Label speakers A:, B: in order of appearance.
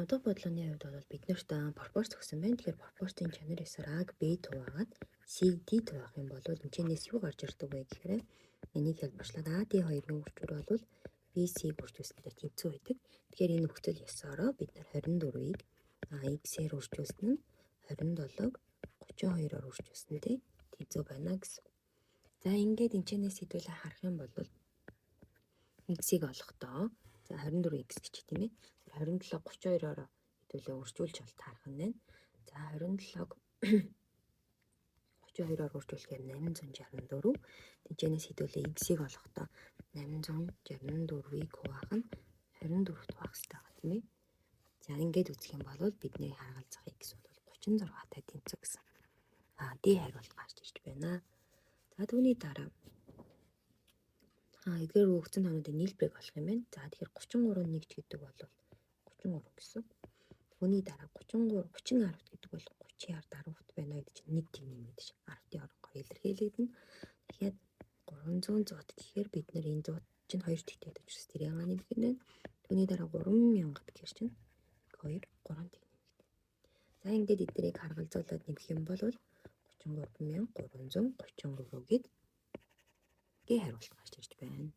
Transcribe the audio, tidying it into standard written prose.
A: Одоо бодлооны хувьд бол бид нарт пропорц өгсөн байна. Тэгэхээр пропорцийн чанар ёсоор аг b хуваагаад c d хуваах юм бол тэнцэнээс юу гарч ирдэг вэ гэхээр энийг хэлбэрчлээд a d хоёрын үрчүүр бол b c-г үржүүлсэнтэй тэнцүү байдаг. Тэгэхээр энэ нөхцөл ёсороо бид нар 24-ийг x-ээр үржүүлсэн нь 27-г 32-оор үржүүлсэнтэй тэнцүү байна гэсэн. За ингээд тэнцэнээс хэдүүлээ харах юм бол x-ийг олохдоо за 24x гэж тийм ээ. 27 32-оор хэдүүлээ үржүүлж бол таарах нь байна. За 27-г 32-оор үржүүлэхээр 864. Тэнцэнээс хэдүүлээ x-ийг олохдоо 864-ийг хуваах нь 24-т хуваах хэрэгтэй байгаа тийм ээ. За ингээд үзэх юм бол бидний харгалзах x бол 36-тай тэнцүү гэсэн. D хариулт гарч ирж байна. За түүний дараа эдгээр өгсөн тоонуудын нийлбэрийг олох юм байна. За тэгэхээр 33 нэгж гэдэг бол 33 гэсэн. Түүний дараа 33 30 10 гэдэг бол 30 ард 10 байна гэдэг чинь нэг тийм нэмээд ш 10-ийн оронгоор илэрхийлэгдэнэ. Тэгэхээр 300 зуут гэхээр бид нар энэ зуут чинь 2 тэгтэй гэж үс тэрийг нэмэх юм байна. Түүний дараа 3000 гэхээр чинь 2 3 тэг нэмэгдэнэ. За ингээд эдгээрийг харгалзуулаад нэмэх юм бол 33333 гээд гээ хариулт гарч ирж байна.